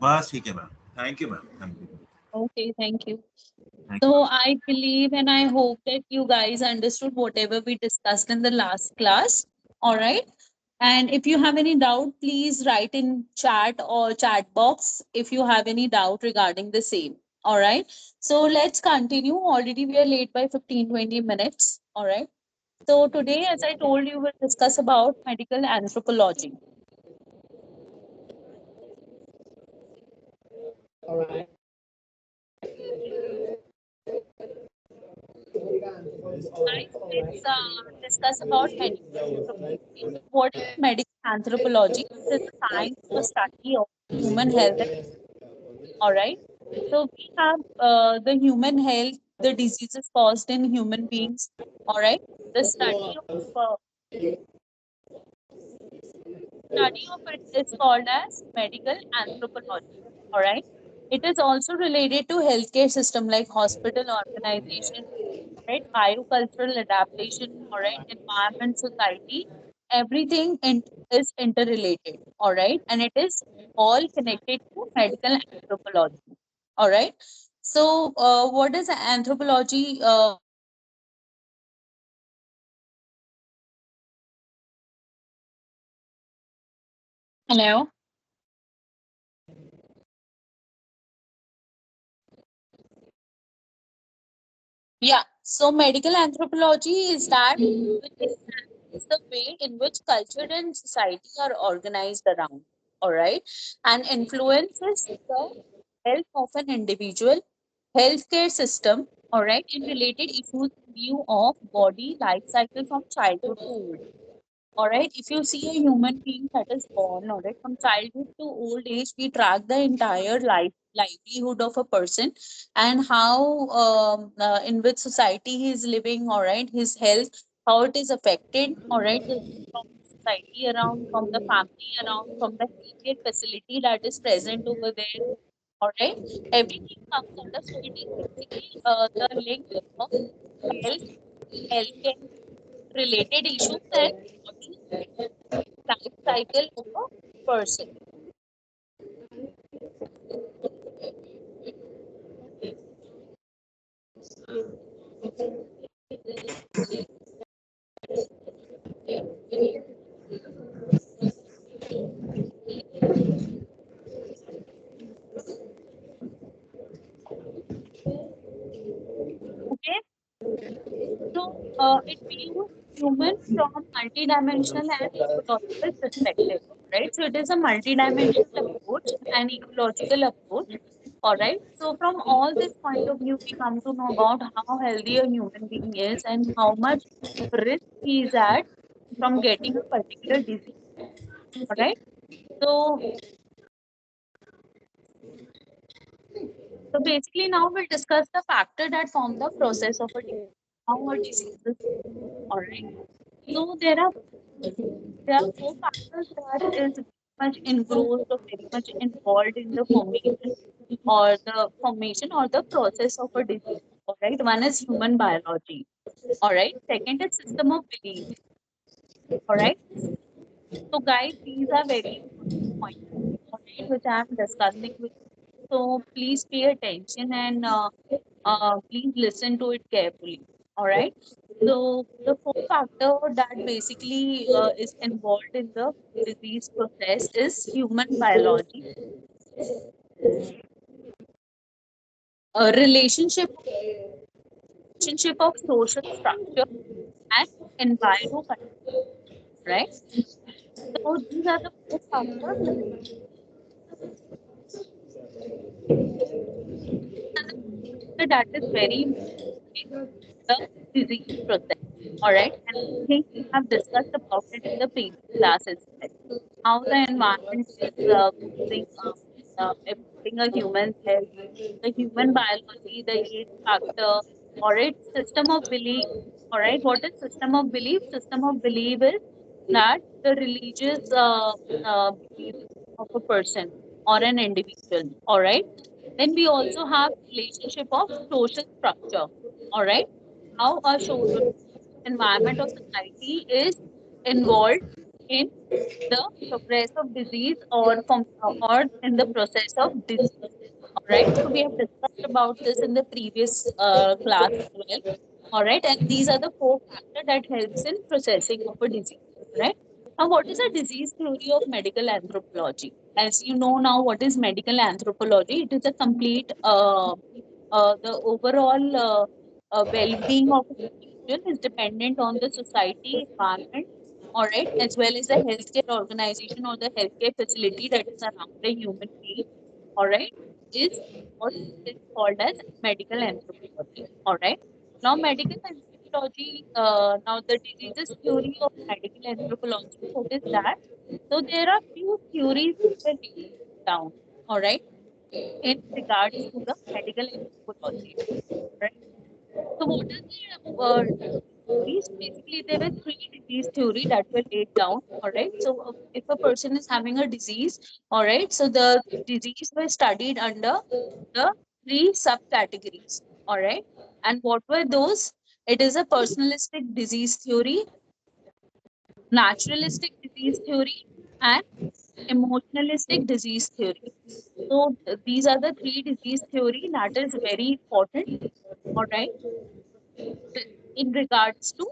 बस ठीक है ma'am. Thank you ma'am. Thank you. Okay, thank you. Thank So you. I believe and I hope that you guys understood whatever we discussed in the last class. All right. And if you have any doubt, please write in chat or chat box if you have any doubt regarding the same. All right. So let's continue. Already we are late by 15-20 minutes. All right. So today, as I told you, we'll discuss about medical anthropology. Guys, let's discuss about medical anthropology. What is medical anthropology? It is a science or study of human health. All right. So we have the human health, the diseases caused in human beings. All right. The study of it is called as medical anthropology. All right. It is also related to healthcare system like hospital organization, right? Biocultural adaptation, all right, environment, society, everything is interrelated, all right, and it is all connected to medical anthropology, all right. So, what is anthropology? Hello. Yeah. So, medical anthropology is that which examines the way in which culture and society are organized around, all right, and influences the health of an individual, healthcare system, all right, and related issues in view of body life cycle from childhood to old. All right, if you see a human being that is born, all right, from childhood to old age, we track the entire livelihood of a person and how in which society he is living, all right, his health, how it is affected, all right, from the society around, from the family around, from the healthcare facility that is present over there, all right, everything comes under. So it is basically the link of health, healthcare related issues and body life cycle of a person. Okay, so it views human from multidimensional and ecological perspective, right? So it is a multidimensional approach and ecological approach. All right. So from all this point of view, we come to know about how healthy a human being is and how much risk he is at from getting a particular disease. All right. So so basically now we'll discuss the factor that form the process of a disease. How a disease is. All right. So there are four factors that is very much engrossed or very much involved in the process of a disease. All right. One is human biology. All right. Second is system of belief. All right. So guys, these are very important points, all right, which I am discussing with you. So please pay attention and please listen to it carefully. All right. So the fourth factor that basically is involved in the disease process is human biology, a relationship of social structure and environment. Right. So these are the four factors that is very important in the disease process. All right. And I think we have discussed about it in the previous classes. How the environment is causing affecting a human's health, the human biology, the age factor, all right, system of belief. All right, what is system of belief? System of belief is that the religious belief of a person or an individual. All right. Then we also have relationship of social structure. All right, how our environment or society is involved in the progress of disease or in the process of disease. All right. So we have discussed about this in the previous class as well. All right. And these are the four factors that helps in processing of a disease. All right. Now, what is a disease theory of medical anthropology? As you know now, what is medical anthropology? It is a complete the overall well-being of an individual is dependent on the society environment, all right, as well as the healthcare organization or the healthcare facility that is around the human being, all right, is what is called as medical anthropology, all right. Now, medical anthropology, now the diseases theory of medical anthropology, what is that? So there are few theories that were laid down, all right, in regards to the medical anthropology. Right. So what is the theories? Basically, there were three disease theory that were laid down. All right. So if a person is having a disease, all right. So the disease were studied under the three subcategories. All right. And what were those? It is a personalistic disease theory, naturalistic disease theory, and emotionalistic disease theory. So these are the three disease theory that is very important. All right, in regards to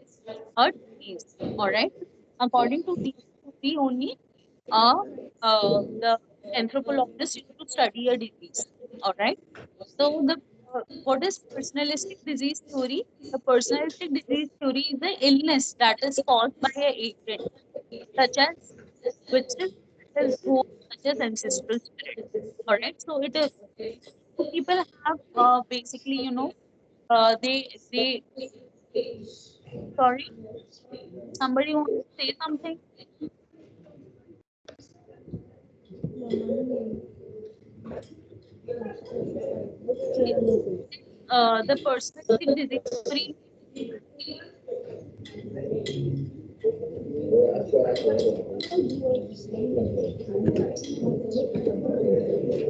a disease. All right. According to these theory only, uh, the anthropologists used to study a disease. All right. So the what is personalistic disease theory? The personalistic disease theory is the illness that is caused by an agent, such as witches, such as ghosts, such as ancestral spirit. All right. So it is so people have basically, they sorry, somebody wants to say something. Okay. The personalistic disease theory people get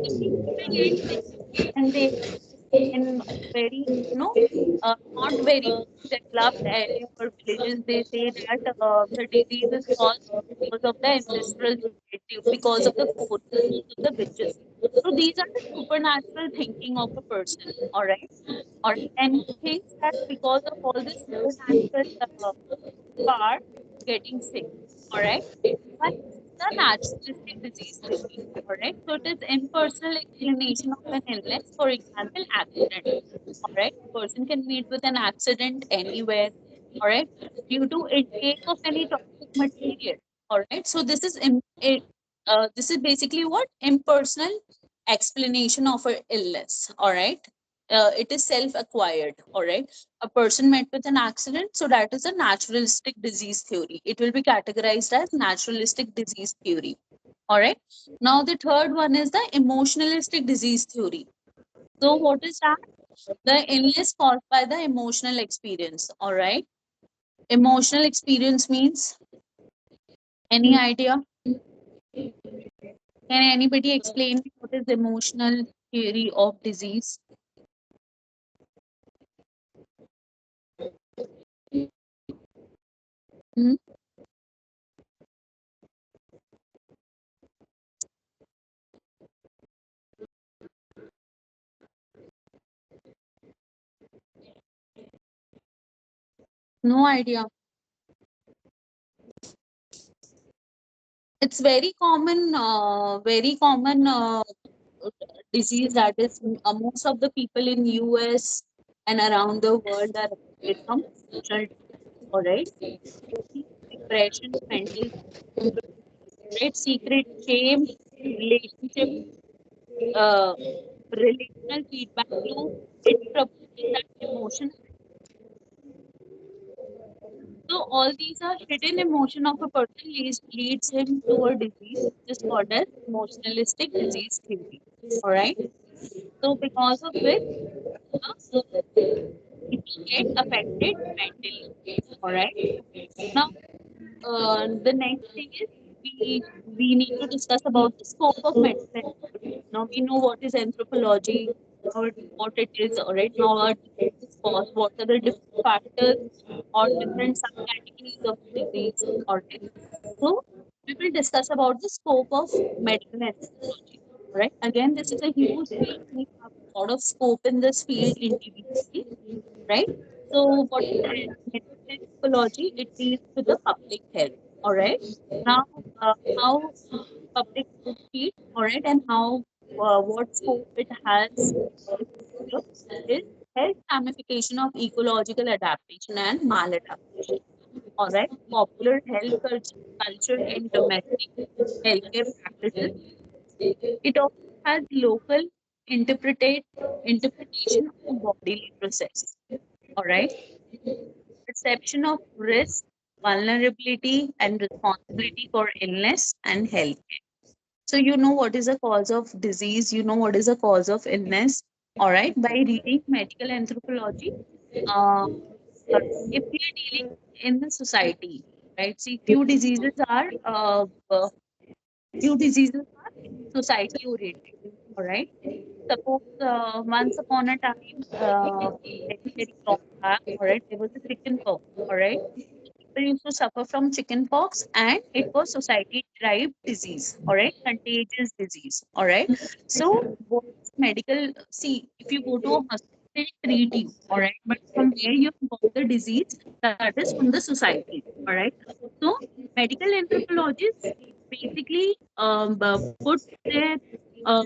sick and they in very, not very developed area or villages, they say that the disease is caused because of the ancestral spirit, because of the ghosts, because of the witches. So these are the supernatural thinking of a person, all right? Or and he thinks that because of all this supernatural power getting sick, all right? But this is the naturalistic disease theory, all right? So it is impersonal explanation of an illness, for example, accident. All right. A person can meet with an accident anywhere. All right. Due to intake of any toxic material. All right. So this is basically what impersonal explanation of an illness. All right. It is self-acquired. All right. A person met with an accident, so that is a naturalistic disease theory. It will be categorized as naturalistic disease theory. All right. Now the third one is the emotionalistic disease theory. So what is that? The illness caused by the emotional experience. All right. Emotional experience means any idea? Can anybody explain me what is emotional theory of disease? Hmm? No idea. It's very common disease that is most of the people in US and around the world are affected from emotional disease. All right. Depression, mental, right? Secret shame, relationship uh, relational feedback loop, any trouble in that emotion. So all these are hidden emotion of a person leads him to a disease, which is called as emotionalistic disease theory. All right. So because of which people get affected mentally. All right. Now the next thing is we need to discuss about the scope of mental anthropology. Now we know what is anthropology, what it is. All right. Now our disease is caused. What are the different factors or different subcategories of disease? All right. So we will discuss about the scope of medical anthropology. Right? Again, this is a huge field. We have a lot of scope in this field individually, right? So, what is medical anthropology? It deals with the public health. All right. Now, how public health treat, all right, and how what scope it has in future is health ramification of ecological adaptation and maladaptation. All right, popular health culture in domestic healthcare practices. It also has local interpretate interpretation of bodily process. All right, perception of risk, vulnerability, and responsibility for illness and health. So you know what is the cause of disease, you know what is the cause of illness. All right, by reading medical anthropology, uh, if we are dealing in the society, right? See, few diseases are society oriented. All right. Suppose once upon a time, very very long back, all right, there was a chicken pox. All right, people used to suffer from chicken pox, and it was society derived disease, all right, contagious disease, all right. So what is medical, see, if you go to a hospital, they treat you, all right, but from where you got the disease, that is from the society, all right. So medical anthropologists basically put their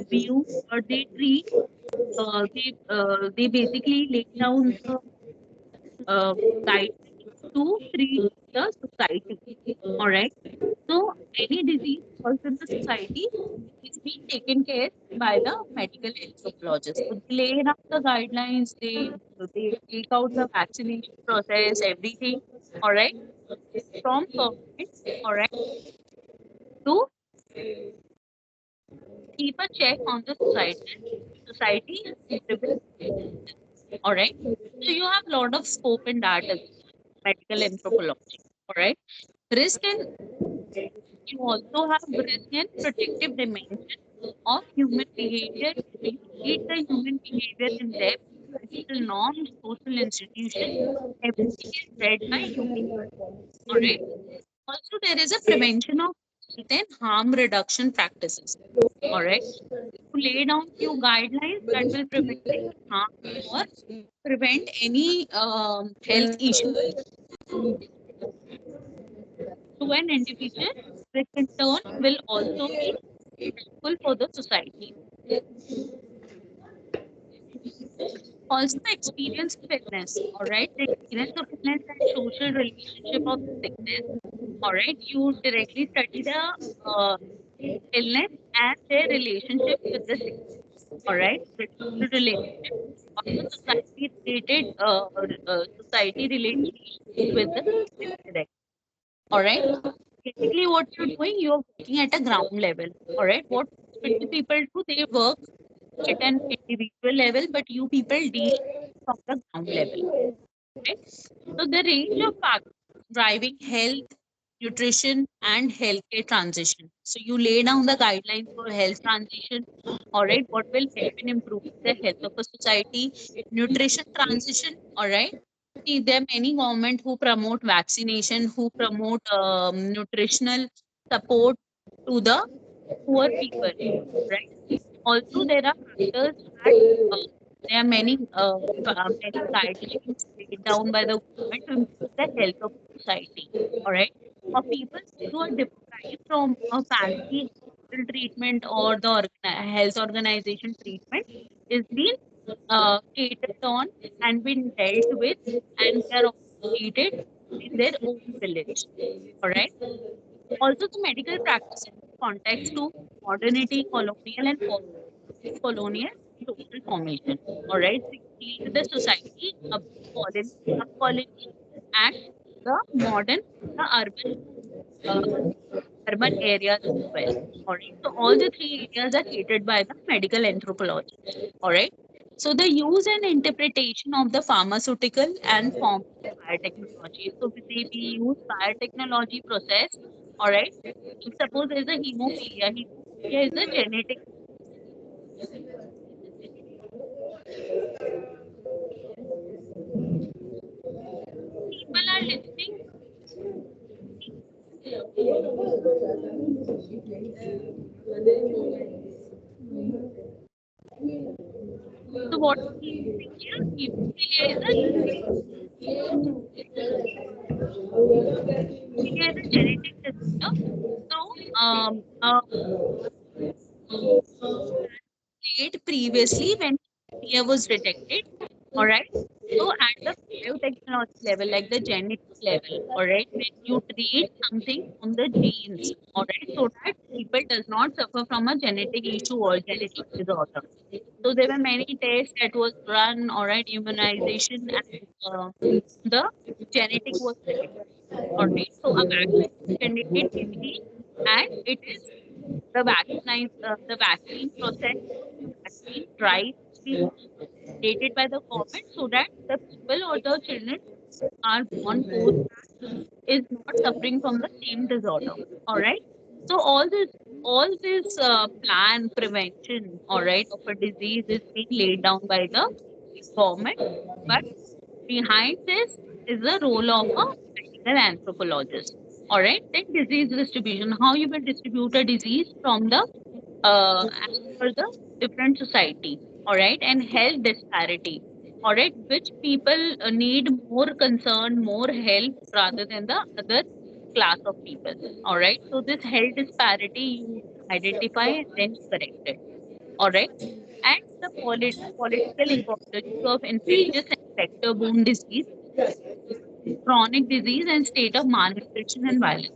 view, or they treat, they basically lay down the uh, guidelines to treat the society. All right. So any disease caused in the society is being taken care by the medical anthropologist. So they lay out the guidelines, they take out the vaccination process, everything. All right. From government, all right, to keep a check on the society. Society implement. All right. So you have a lot of scope in that as medical anthropology. All right. Risk and you also have risk and protective dimension of human behavior. You read the human behavior in depth, cultural norms, social institution. Everything is read by human. All right. Also, there is a prevention of health and harm reduction practices. All right. To lay down few guidelines that will prevent any harm or prevent any health issue to an individual, which in turn will also be helpful for the society. Also, the experience of illness, all right? The experience of illness and social relationship of sickness, all right? You directly study the uh, illness and their relationship with the sickness, all right? The social relationship of the society related, society relationship with the sickness direct, all right? Basically, what you're doing, you're working at a ground level, all right? What hospital people do, they work at an individual level, but you people deal from the ground level. Right? So the range of factors driving health, nutrition, and healthcare transition. So you lay down the guidelines for health transition. All right, what will help in improving the health of a society? Nutrition transition. All right. See, there are many government who promote vaccination, who promote nutritional support to the poor people. Right. Also, there are factors that there are many guidelines laid down by the government to improve the health of society. All right, for people who are deprived from a fancy hospital treatment or the health organization treatment is being catered on and been dealt with, and they are also treated in their own village. All right. Also, the medical practice context to modernity, colonial and post-colonial social formation. All right, so you lead the society up colony, sub colony, and the modern, the uh, urban areas as well. All right, so all the three areas are catered by the medical anthropology. All right, so the use and interpretation of the pharmaceutical and form of biotechnology. So we use biotechnology process. All right, if suppose there is a hemophilia. Hemophilia is a genetic. People are listening. So what we here is a genetic disorder. So did previously when fear was detected. All right. So at the biotechnology level, like the genetic level, all right, when you treat something on the genes, all right, so that people does not suffer from a genetic issue or genetic disorder. So there were many tests that was run, all right, immunization and the genetic was detected. All right. So a vaccine is generated daily and it is the vaccine process, the vaccine drive is being created by the government so that the people or the children are born post is not suffering from the same disorder. All right. So all this plan prevention, all right, of a disease is being laid down by the government. But behind this is the role of a medical anthropologist. All right. Then disease distribution. How you will distribute a disease from the as per the different society, all right, and health disparity, all right, which people need more concern, more help rather than the other class of people, all right. So this health disparity you identify and then you correct it, all right. And the political ecology of infectious and vector-borne disease, chronic disease, and state of malnutrition and violence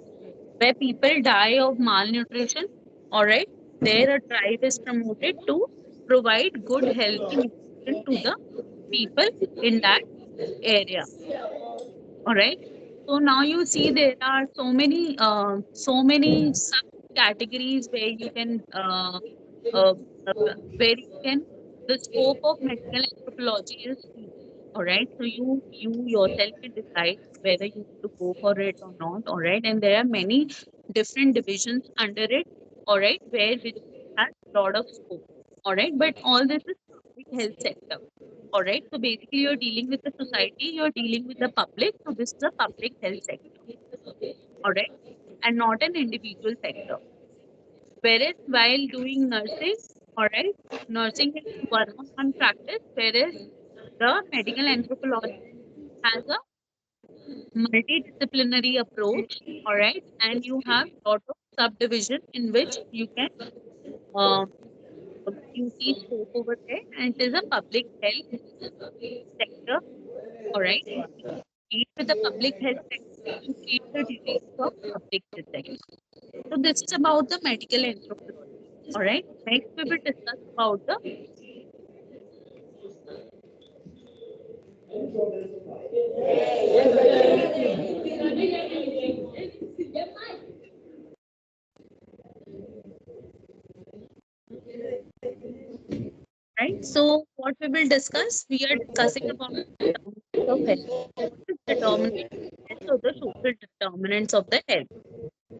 where people die of malnutrition, all right, there a drive is promoted to provide good healthy nutrition to the people in that area. All right. So now you see there are so many subcategories uh, uh, where you can the scope of medical anthropology is huge. All right. So you yourself can decide whether you want to go for it or not. All right. And there are many different divisions under it. All right. Where which has a lot of scope. All right. But all this is public health sector. All right. So basically, you're dealing with the society, you're dealing with the public. So this is a public health sector. All right. And not an individual sector. Whereas while doing nursing, all right, nursing is one-on-one practice, whereas the medical anthropology has a multidisciplinary approach, all right, and you have lot of subdivision in which you can uh, you see scope over there, and it is a public health sector, all right. Deal with the public health sector to treat the diseases of public health sector. So this is about the medical anthropology. All right. Next, we will discuss about the right. So what we will discuss, we are discussing about determinants of health. What is determinant of health or the social determinants of the health?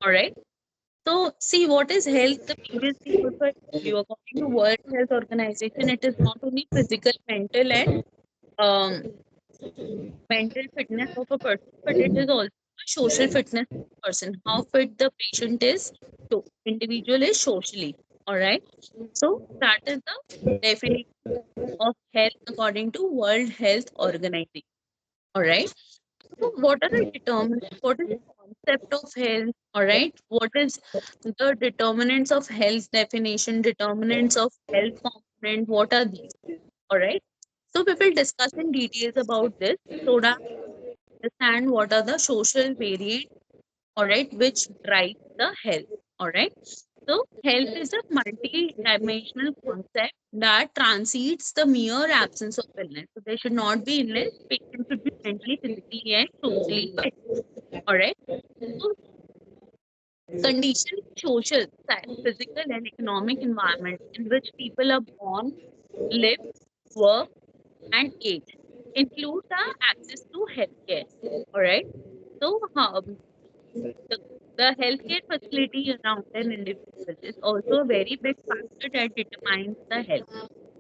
All right. So see what is health. The previously also I told you according to World Health Organization, it is not only physical, mental, and um, mental fitness of a person, but it is also a social fitness of a person. How fit the patient is, so individual is socially. All right. So that is the definition of health according to World Health Organization. All right. So what are the determinants? What is the concept of health? All right. What is the determinants of health definition? Determinants of health component? What are these? All right. So we will discuss in details about this so that understand what are the social variants, all right, which drive the health. All right. So, health is a multi-dimensional concept that transcends the mere absence of illness. So, there should not be illness. Patient should be mentally, physically, and socially fit. All right. So, condition, social, physical, and economic environment in which people are born, live, work, and age include the access to healthcare. All right. So, the, the healthcare facility around an individual is also a very big factor that determines the health.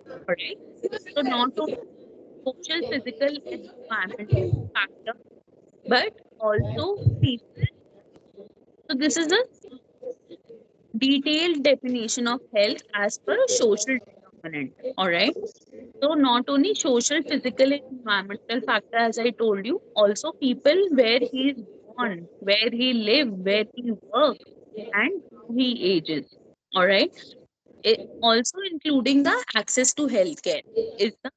All right. So not only social, physical, and environmental factor, but also people. So this is a detailed definition of health as per a social determinant. All right. So not only social, physical, and environmental factor, as I told you, also people where he is born, where he live, where he work, and how he ages. All right. Also including the access to healthcare is the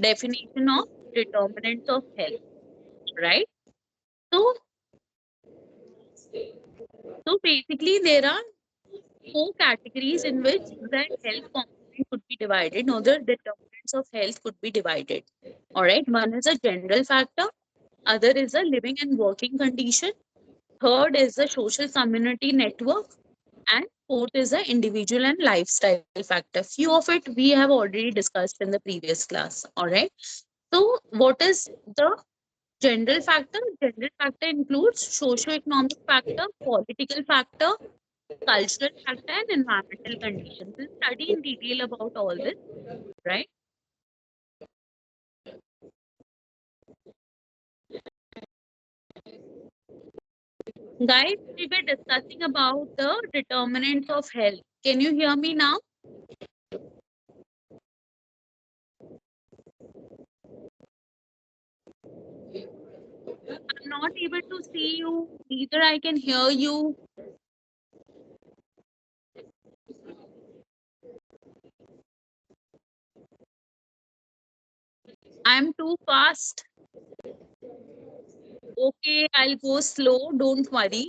definition of determinants of health. Right. So basically there are four categories in which the health component could be divided, or the determinants of health could be divided. All right. One is a general factor, other is a living and working condition, third is the social community network, and fourth is the individual and lifestyle factor. Few of it we have already discussed in the previous class. All right. So what is the general factor? General factor includes socio-economic factor, political factor, cultural factor, and environmental conditions. We'll study in detail about all this, right? Guys, we were discussing about the determinants of health. Can you hear me now? I'm not able to see you, neither I can hear you. I'm too fast. Okay, I'll go slow, don't worry.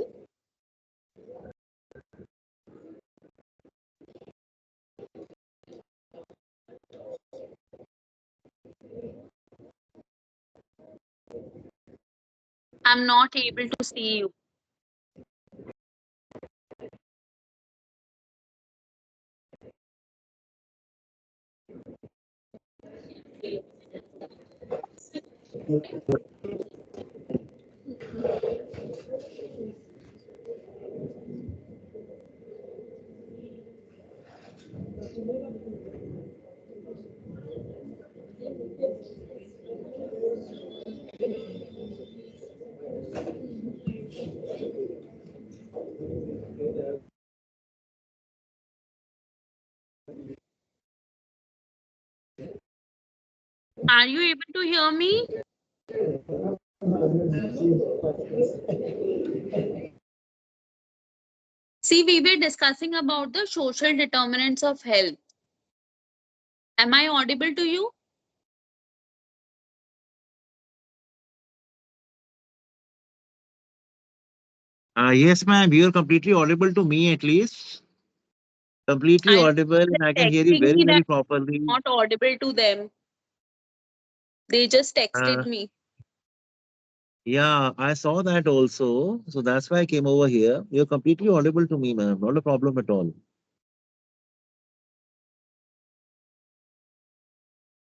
I'm not able to see you. Are you able to hear me? See, we were discussing about the social determinants of health. Am I audible to you? Yes, ma'am. You're completely audible to me, at least. Completely I don't audible, know, and I they're can hear you texting very, me that very properly. I'm not audible to them. They just Uh, texted me. yeah, I saw that also. So that's why I came over here. You're completely audible to me, ma'am. Not a problem at all.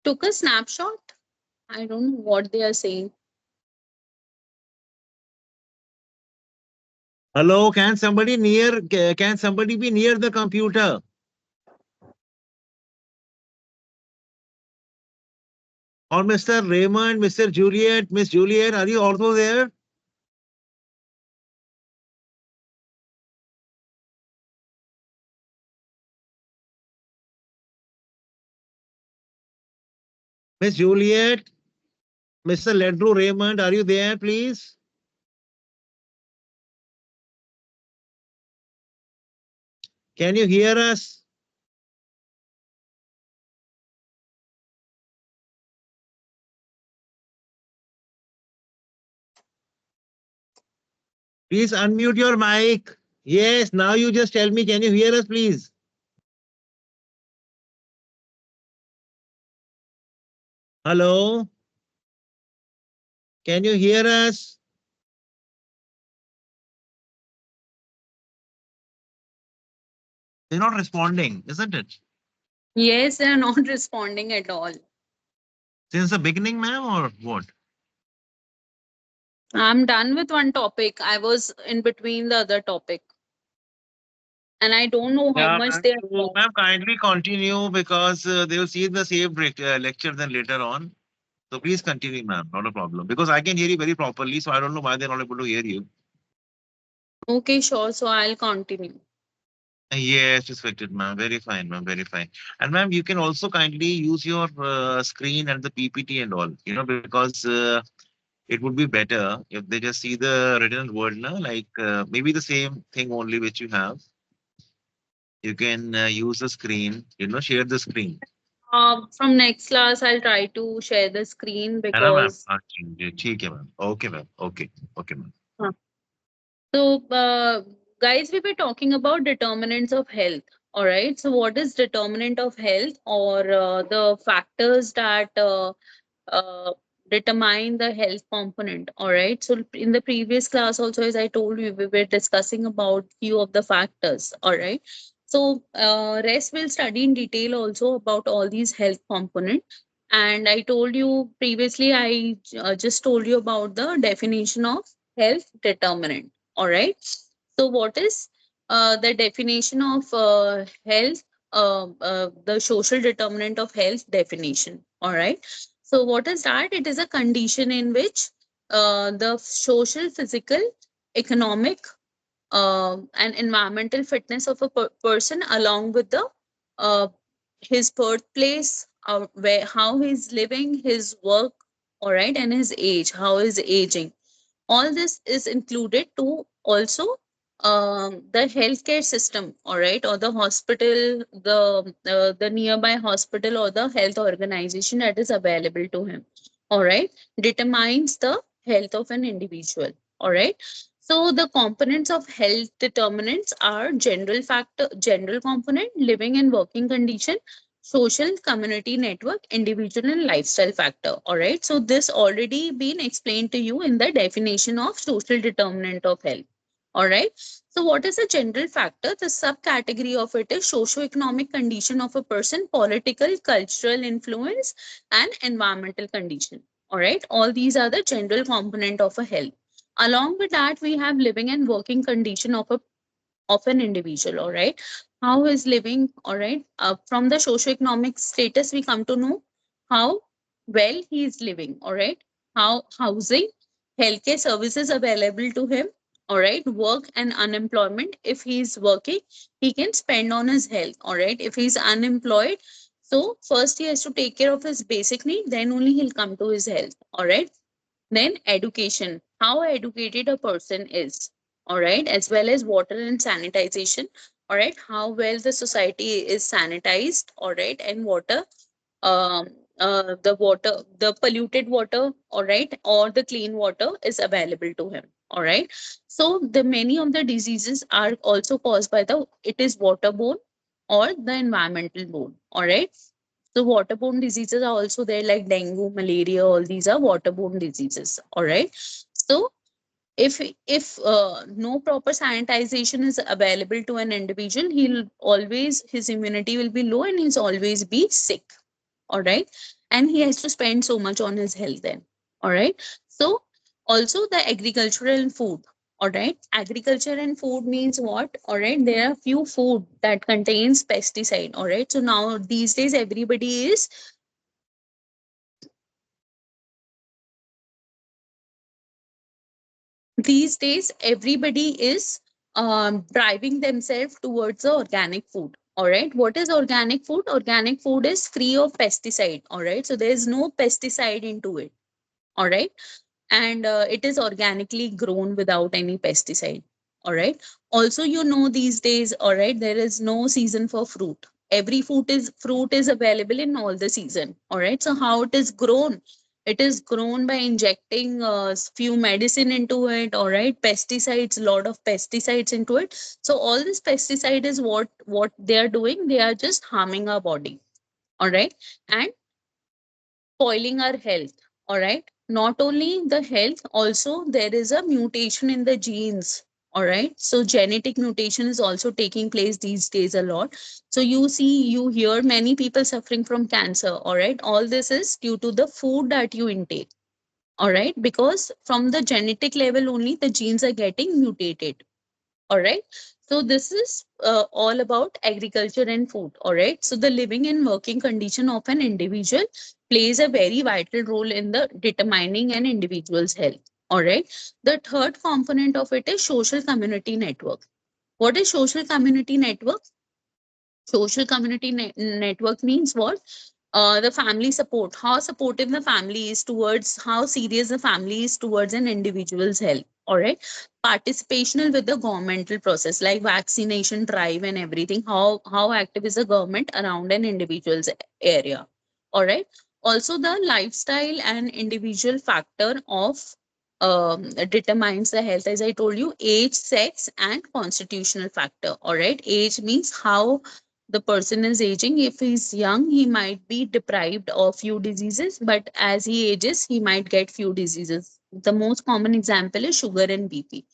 Took a snapshot. I don't know what they are saying. Hello, can somebody be near the computer? Or Mr. Raymond, Mr. Juliet, Miss Juliet, are you also there? Miss Juliet, Mr. Ledru Raymond, are you there, please? Can you hear us? Please unmute your mic. Yes, now you just tell me, can you hear us, please? Hello? Can you hear us? They're not responding, isn't it? Yes, they're not responding at all. Since the beginning, ma'am, or what? I'm done with one topic. I was in between the other topic. And I don't know how Yeah, much ma'am. they are So, talking. ma'am, kindly continue because they will see the same lecture then later on. So please continue, ma'am. Not a problem. Because I can hear you very properly, so I don't know why they're not able to hear you. Okay, sure. So I'll continue. Yes, respected, ma'am. Very fine, ma'am. Very fine. And ma'am, you can also kindly use your screen and the PPT and all, because it would be better if they just see the written word, na? Like maybe the same thing only which you have. You can use the screen, share the screen. From next class, I'll try to share the screen है ना ma'am? because. हाँ, ठीक है ma'am. Okay ma'am. Okay. Okay ma'am. Huh. So, guys, we were talking about determinants of health. All right. So, what is determinant of health, or the factors that uh, determine the health component? All right. So, in the previous class, also, as I told you, we were discussing about few of the factors. All right. So, rest will study in detail also about all these health component. And I told you previously, I just told you about the definition of health determinant. All right. So, what is the definition of health? The social determinant of health definition. All right. So, what is that? It is a condition in which the social, physical, economic, and environmental fitness of a person, along with the uh, his birthplace, where how he's living, his work, all right, and his age, how he's aging, all this is included to also the healthcare system, all right, or the hospital, the nearby hospital or the health organization that is available to him, all right, determines the health of an individual, all right. So the components of health determinants are general factor, general component, living and working condition, social, community network, individual and lifestyle factor. All right. So this already been explained to you in the definition of social determinant of health. All right. So what is a general factor? The subcategory of it is socio-economic condition of a person, political, cultural influence, and environmental condition. All right. All these are the general component of a health. Along with that, we have living and working condition of an individual, all right, how is living, all right, from the socioeconomic status we come to know how well he is living, all right, how housing, healthcare services available to him, all right, work and unemployment. If he is working, he can spend on his health, all right. If he's unemployed, so first he has to take care of his basic need, then only he'll come to his health, all right. Then education, how educated a person is, all right, as well as water and sanitization, all right, how well the society is sanitized, all right, and water, um, the water, the polluted water, all right, or the clean water is available to him, all right. So the many of the diseases are also caused by the, it is waterborne or the environmental borne, all right. So waterborne diseases are also there, like dengue, malaria, all these are waterborne diseases, all right. So if no proper sanitization is available to an individual, he'll always, his immunity will be low and he's always be sick, all right, and he has to spend so much on his health then, all right. So also the agricultural and food, all right, agriculture and food means what, all right, there are few food that contains pesticide, all right. So now these days everybody is, these days everybody is driving themselves towards the organic food, all right. What is organic food? Organic food is free of pesticide, all right, so there is no pesticide into it, all right, and it is organically grown without any pesticide, all right. Also, you know, these days, all right, there is no season for fruit. Every fruit is available in all the season, all right. So how it is grown? It is grown by injecting few medicine into it, all right, pesticides, lot of pesticides into it. So all this pesticide is what they are doing, they are just harming our body, all right, and spoiling our health, all right. Not only the health, also there is a mutation in the genes, all right. So genetic mutation is also taking place these days a lot. So you see, you hear many people suffering from cancer, all right, all this is due to the food that you intake, all right, because from the genetic level only the genes are getting mutated, all right. So this is all about agriculture and food, all right. So the living and working condition of an individual plays a very vital role in the determining an individual's health, All right. The third component of it is social community network. What is social community network? Social community network means what? The family support, how supportive the family is towards, how serious the family is towards an individual's health. All right. Participational with the governmental process like vaccination drive and everything. How active is the government around an individual's area? All right. Also, the lifestyle and individual factor of determines the health. As I told you, age, sex, and constitutional factor. All right. Age means how the person is aging. If he's young, he might be deprived of few diseases, but as he ages, he might get few diseases. The most common example is sugar and BP.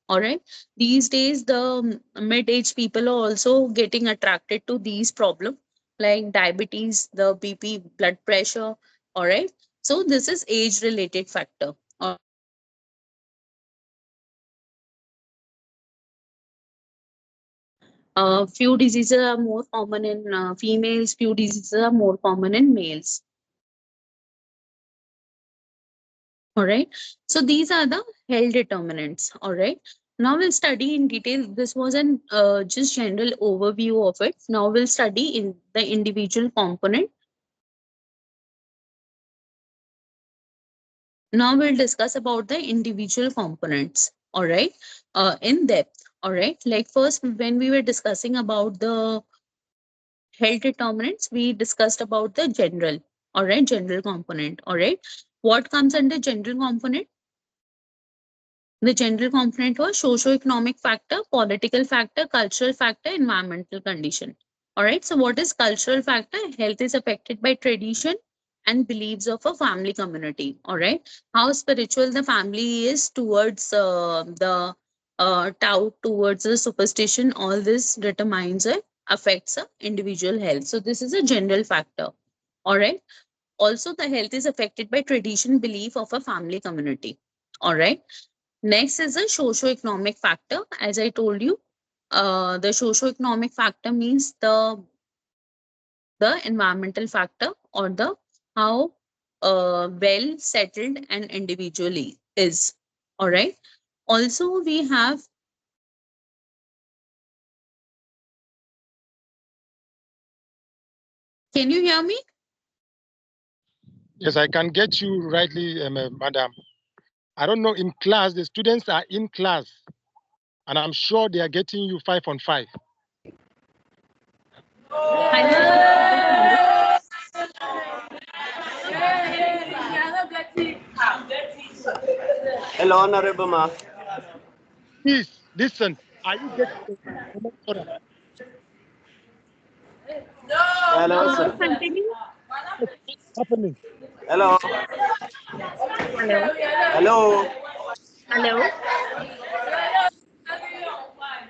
All right. These days, the mid-age people are also getting attracted to these problems like diabetes, the BP, blood pressure. All right. So this is age-related factor. Few diseases are more common in females, few diseases are more common in males. All right. So these are the health determinants. All right. Now we'll study in detail. This was an just general overview of it. Now we'll study in the individual component. Now we'll discuss about the individual components. All right. In depth. All right. Like first, when we were discussing about the health determinants, we discussed about the general. All right. General component. All right. What comes under general component? The general component was socio-economic factor, political factor, cultural factor, environmental condition. All right. So, what is cultural factor? Health is affected by tradition and beliefs of a family community. All right. How spiritual the family is towards the tout, towards the superstition, all this determines it, affects a individual health. So, this is a general factor. All right. Also, the health is affected by tradition, belief of a family community. All right. Next is a socio-economic factor. As I told you, the socio-economic factor means the environmental factor or the how well settled an individually is. All right. Also, we have. Can you hear me? Yes, I can get you rightly, madam. I don't know, in class, the students are in class, and I'm sure they are getting you 5 on 5. I was not able to understand. Hello, Honorable Ma. Please, listen. Are you getting the comment? Hello, So sir. continue. What's happening? Hello. Hello. Hello. Hello.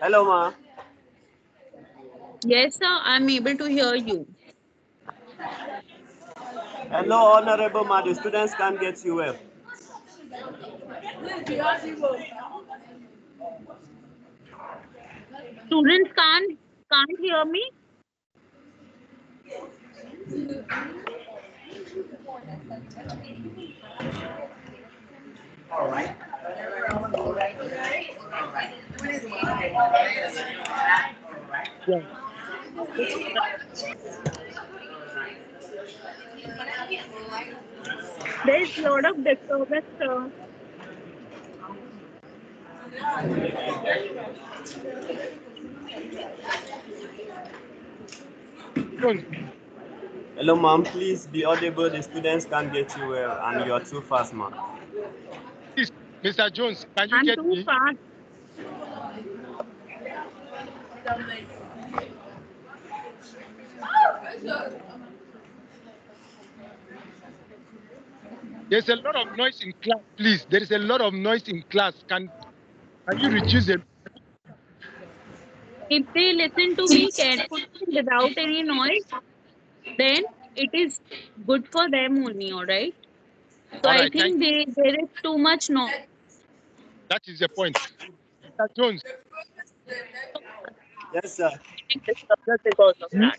Hello, Ma. Yes, sir. I'm able to hear you. Hello, Honorable Ma. The students can't get you well. Students can't hear me. Yeah. There's a lot of disturbance, sir. Jones, Hello, ma'am. Please be audible. The students can't get you well, and you are too fast, ma'am. please, Mr. Jones, can you I'm get too me? fast. There's a lot of noise in class, please. There is a lot of noise in class. Can you reduce it? If they listen to me carefully without any noise, then it is good for them only, all right? So All I right, thank think you. there is too much noise. That is the point. Mr. Jones, Yes, sir. Because of you that.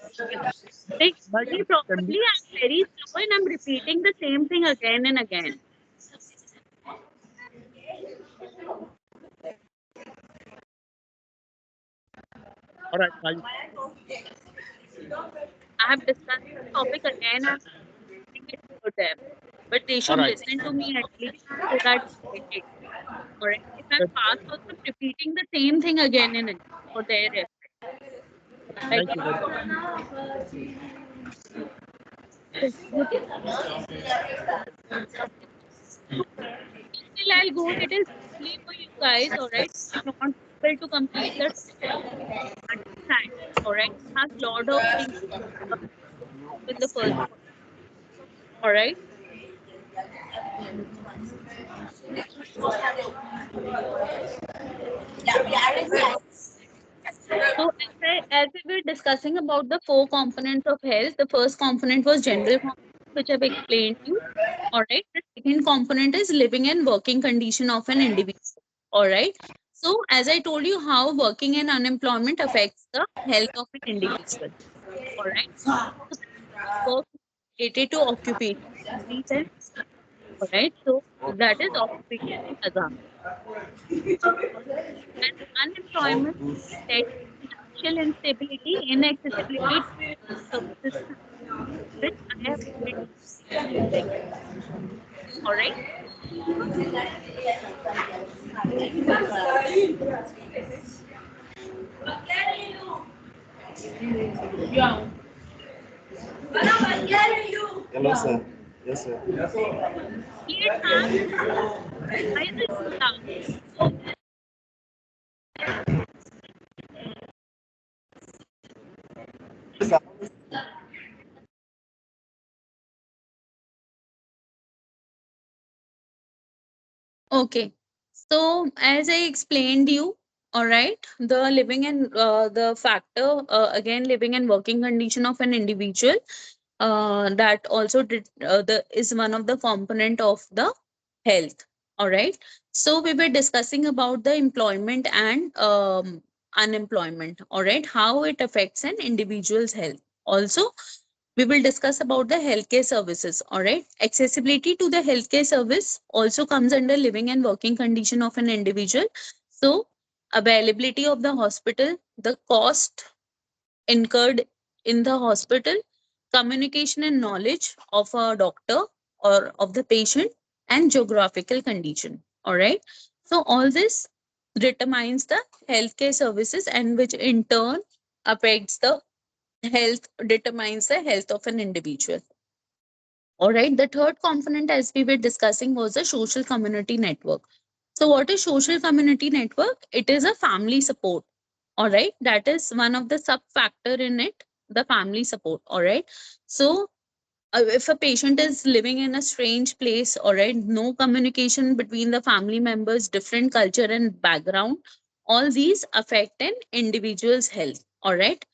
Like, mic me can be properly, I'm very slow and I'm repeating the same thing again and again. All right. Bye. I have discussed the topic again. I'm repeating it for them, but they All should right. listen to me at least so that they get it. All right. If I'm Yes, fast, also repeating the same thing again and again for their reference. Like, thank you very much. you can still I'll go a little slowly for you guys. All right. You're not able to complete the understand. All right. I have lot of things in the first one. All right. So as we were discussing about the four components of health, the first component was general component, which I've explained to you. All right. The second component is living and working condition of an individual. All right. So as I told you, how working and unemployment affects the health of an individual. All right. So work related to occupation, duties and all right. So that is occupational hazard. And unemployment led to financial instability, inaccessibility to services, which I have already explained. All right. Hello, sir. Yes, sir. Clear now. I will start. Okay. So as I explained you, all right, the living and the factor again, living and working condition of an individual that also did, the is one of the component of the health. All right. So we were discussing about the employment and unemployment. All right, how it affects an individual's health. Also, we will discuss about the healthcare services. All right, accessibility to the healthcare service also comes under living and working condition of an individual. So availability of the hospital, the cost incurred in the hospital, communication and knowledge of a doctor or of the patient, and geographical condition. All right. So all this determines the healthcare services, and which in turn affects the health, determines the health of an individual. All right. The third component, as we were discussing, was a social community network. So, what is social community network? It is a family support. All right. That is one of the sub factor in it, the family support. All right. So, if a patient is living in a strange place, all right, no communication between the family members, different culture and background, all these affect an individual's health. All right.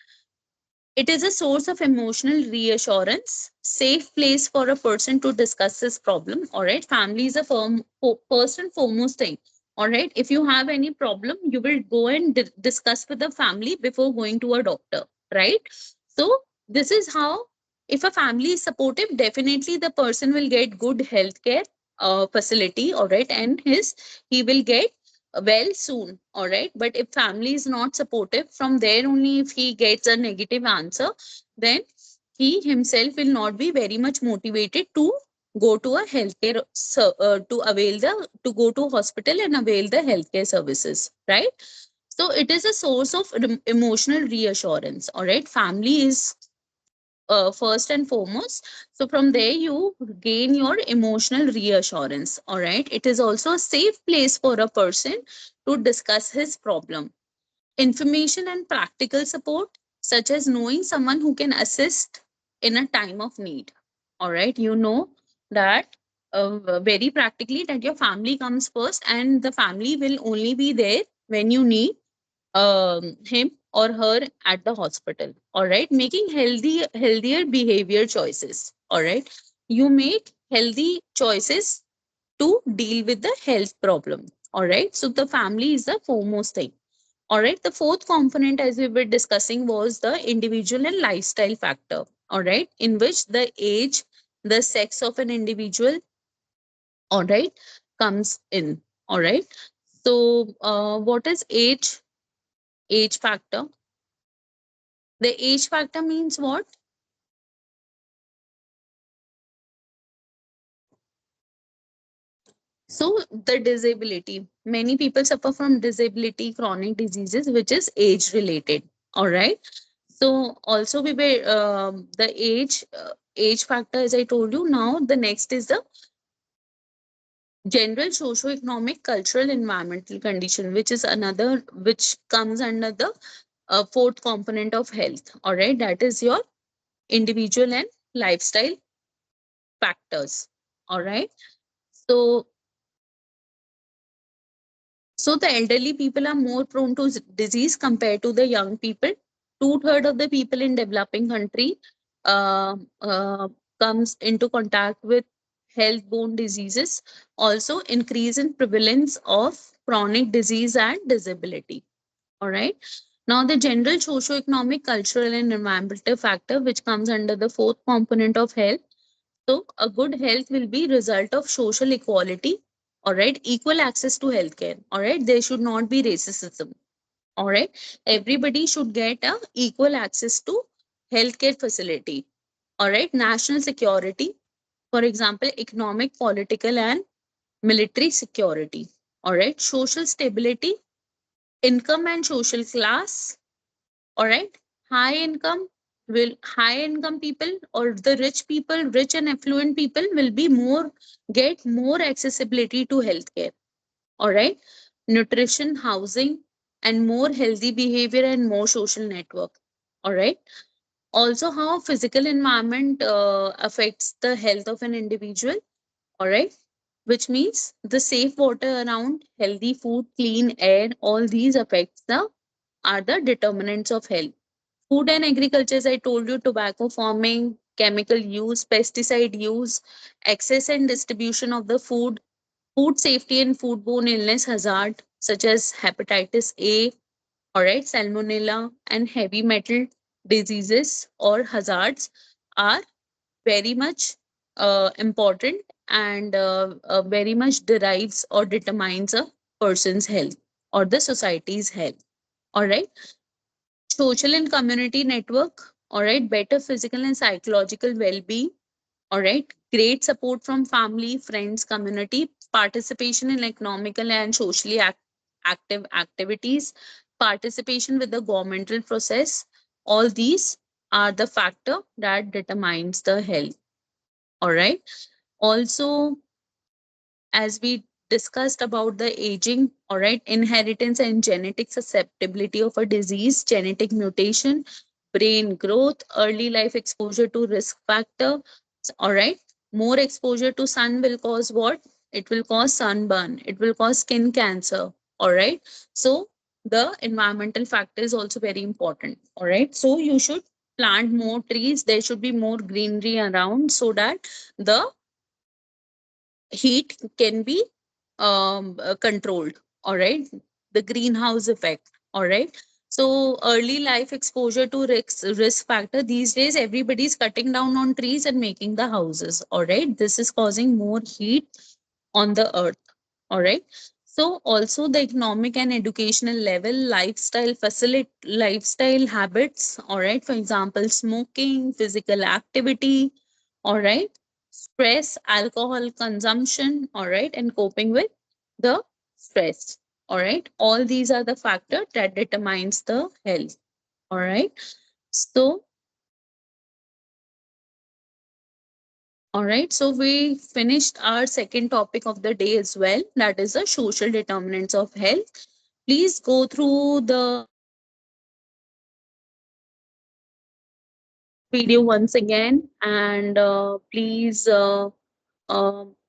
It is a source of emotional reassurance, safe place for a person to discuss his problem. All right. Family is a first and foremost thing. All right. If you have any problem, you will go and discuss with the family before going to a doctor. Right. So, this is how, if a family is supportive, definitely the person will get good healthcare facility. All right. And he will get well soon. All right. But if family is not supportive, from there only, if he gets a negative answer, then he himself will not be very much motivated to go to a healthcare to avail the to go to hospital and avail the healthcare services, right? So it is a source of emotional reassurance. All right, family is first and foremost. So from there you gain your emotional reassurance. All right, it is also a safe place for a person to discuss his problem. Information and practical support, such as knowing someone who can assist in a time of need. All right, you know that very practically that your family comes first, and the family will only be there when you need him or her at the hospital. All right, making healthier behavior choices. All right, you make healthy choices to deal with the health problem. All right, so the family is the foremost thing. All right, the fourth component, as we were discussing, was the individual and lifestyle factor. All right, in which the age, the sex of an individual, all right, comes in. All right, so what is age factor? The age factor means what? So the disability, many people suffer from disability, chronic diseases, which is age related. All right. So also we were the age factor, as I told you. Now the next is the general socio-economic, cultural, environmental condition, which is another, which comes under the fourth component of health. All right, that is your individual and lifestyle factors. All right. So So the elderly people are more prone to disease compared to the young people. Two-thirds of the people in developing country uh, uh, comes into contact with health-borne diseases. Also, increase in prevalence of chronic disease and disability. All right. Now, the general socio-economic, cultural, and environmental factor, which comes under the fourth component of health. So, a good health will be result of social equality. All right, equal access to healthcare. All right, there should not be racism. All right, everybody should get a equal access to healthcare facility. All right, national security, for example, economic, political, and military security. All right, social stability, income and social class. All right, high income people or the rich people, rich and affluent people will be more, get more accessibility to healthcare. All right, nutrition, housing, and more healthy behavior and more social network. All right, also how physical environment affects the health of an individual. All right, which means the safe water around, healthy food, clean air, all these affects the, are the determinants of health. Food and agriculture, as I told you, tobacco farming, chemical use, pesticide use, access and distribution of the food, food safety and foodborne illness hazard such as hepatitis A, all right, salmonella, and heavy metal diseases or hazards are very much important and very much derives or determines a person's health or the society's health. All right, social and community network. All right, better physical and psychological well-being. All right, great support from family, friends, community, participation in economical and socially active activities, participation with the governmental process. All these are the factor that determines the health. All right, also, as we discussed about the aging, all right, inheritance and genetic susceptibility of a disease, genetic mutation, brain growth, early life exposure to risk factor. All right, more exposure to sun will cause what? It will cause sunburn, it will cause skin cancer. All right, so the environmental factor is also very important. All right, so you should plant more trees, there should be more greenery around so that the heat can be controlled. All right, the greenhouse effect. All right, so early life exposure to risk factor, these days everybody's cutting down on trees and making the houses. All right, this is causing more heat on the earth. All right, so also the economic and educational level, lifestyle habits. All right, for example, smoking, physical activity. All right, stress, alcohol consumption. All right, and coping with the stress. All right, all these are the factors that determines the health. All right, so all right, so we finished our second topic of the day as well, that is the social determinants of health. Please go through the video once again and please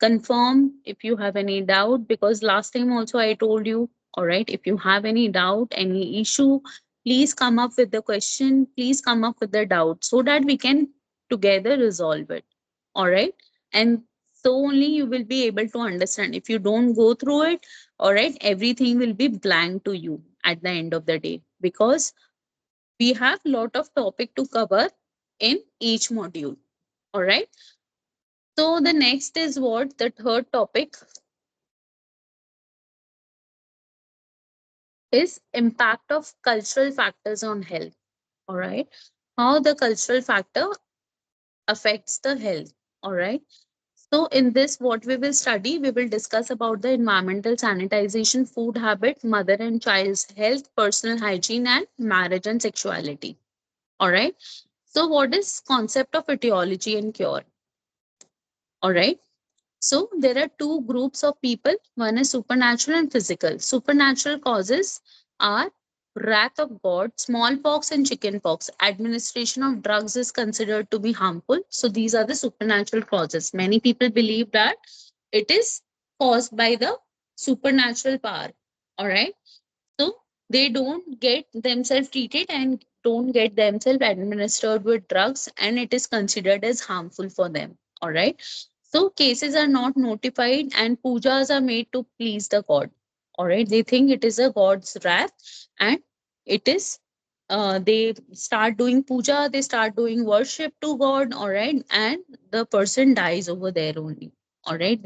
confirm if you have any doubt, because last time also I told you. All right, if you have any doubt, any issue, please come up with the question, please come up with the doubt so that we can together resolve it. All right, and so only you will be able to understand. If you don't go through it, all right, everything will be blank to you at the end of the day, because we have lot of topic to cover in each module. All right, so the next is what, the third topic is impact of cultural factors on health. All right. How the cultural factor affects the health. All right. So in this, what we will study, we will discuss about the environmental sanitization, food habit, mother and child's health, personal hygiene, and marriage and sexuality. All right. So what is concept of etiology and cure? All right. So there are two groups of people. One is supernatural and physical. Supernatural causes are wrath of God, smallpox and chickenpox. Administration of drugs is considered to be harmful. So these are the supernatural causes. Many people believe that it is caused by the supernatural power. All right. So they don't get themselves treated and don't get themselves administered with drugs, and it is considered as harmful for them. All right. So cases are not notified and pujas are made to please the god. All right. They think it is a god's wrath, and it is they start doing puja, they start doing worship to god. All right. And the person dies over there only. All right.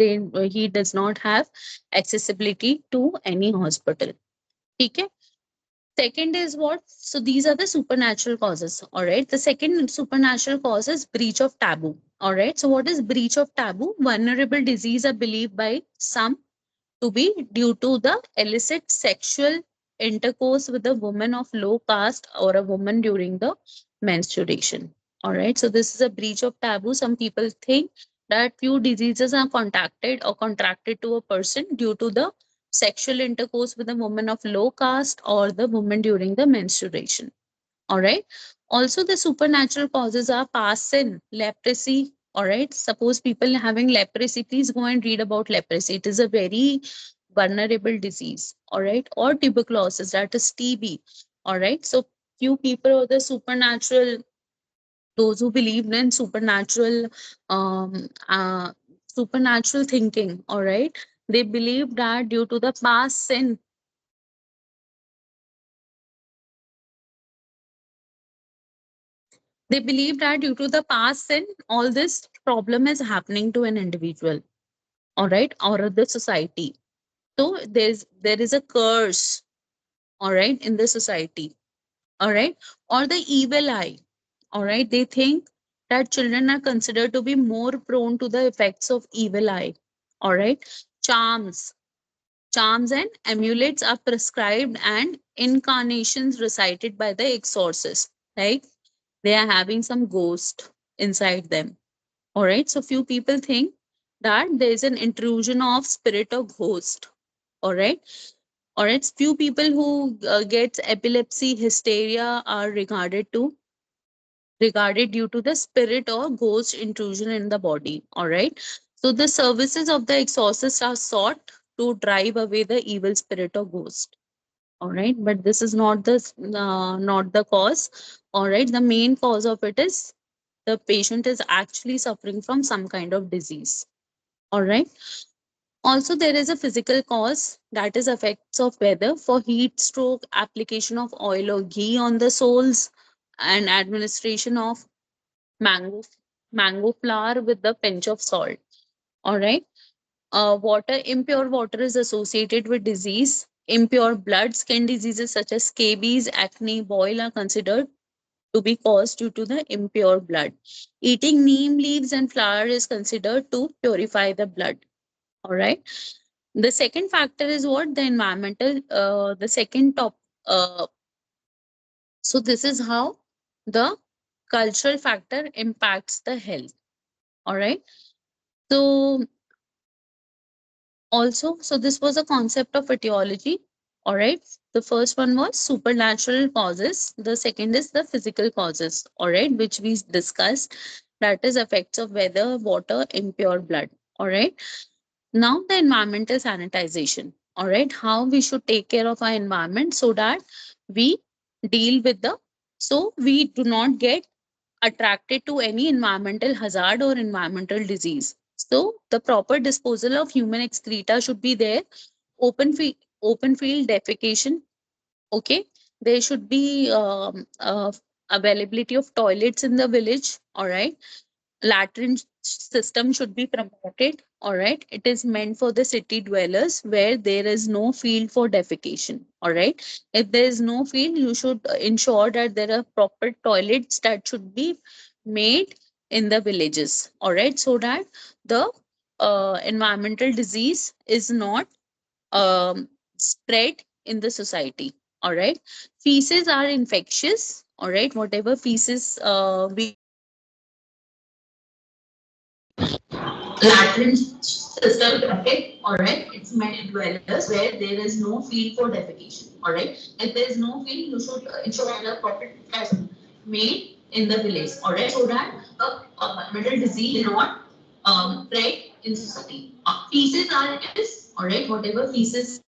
He does not have accessibility to any hospital. Okay. Second is what? So these are the supernatural causes. All right. The second supernatural cause is breach of taboo. All right. So what is breach of taboo? Vulnerable disease are believed by some to be due to the illicit sexual intercourse with a woman of low caste or a woman during the menstruation. All right. So this is a breach of taboo. Some people think that few diseases are contacted or contracted to a person due to the sexual intercourse with a woman of low caste or the woman during the menstruation. All right. Also, the supernatural causes are past sin, leprosy. All right. Suppose people having leprosy, please go and read about leprosy. It is a very vulnerable disease. All right. Or tuberculosis, that is TB. All right. So, few people are the supernatural, those who believe in supernatural, um, uh, supernatural thinking. All right. They believe that due to the past sin, they believe that due to the past sin, all this problem is happening to an individual, all right, or the society. So there is a curse, all right, in the society, all right, or the evil eye, all right. They think that children are considered to be more prone to the effects of evil eye, all right. Charms, charms and amulets are prescribed and incarnations recited by the exorcist, right? They are having some ghost inside them. All right. So few people think that there is an intrusion of spirit or ghost. All right. All right. Few people who gets epilepsy, hysteria are regarded due to the spirit or ghost intrusion in the body. All right. So the services of the exorcist are sought to drive away the evil spirit or ghost. All right. But this is not the cause. All right. The main cause of it is the patient is actually suffering from some kind of disease. All right. Also, there is a physical cause, that is effects of weather for heat stroke, application of oil or ghee on the soles, and administration of mango mango flour with the pinch of salt. All right. Water, impure water is associated with disease. Impure blood, skin diseases such as scabies, acne, boil are considered to be caused due to the impure blood. Eating neem leaves and flower is considered to purify the blood. All right. The second factor is what? The environmental, the second top. So this is how the cultural factor impacts the health. All right. So also, so this was a concept of etiology. All right. The first one was supernatural causes. The second is the physical causes. All right, which we discussed. That is effects of weather, water, impure blood. All right. Now the environmental sanitization. All right. How we should take care of our environment so that we deal with the, so we do not get attracted to any environmental hazard or environmental disease. So the proper disposal of human excreta should be there. Open field defecation. Okay. There should be availability of toilets in the village. All right. Latrines system should be promoted. All right, it is meant for the city dwellers where there is no field for defecation. All right, if there is no field, you should ensure that there are proper toilets that should be made in the villages. All right, so that the environmental disease is not spread in the society. All right, feces are infectious. All right, whatever feces we produce, latrine system protect. All right, it's meant dwellers where there is no field for defecation. All right, if there is no field, you should ensure that a proper test made in the village. All right, so that a middle disease is not spread in society. Feces are is all right. Whatever feces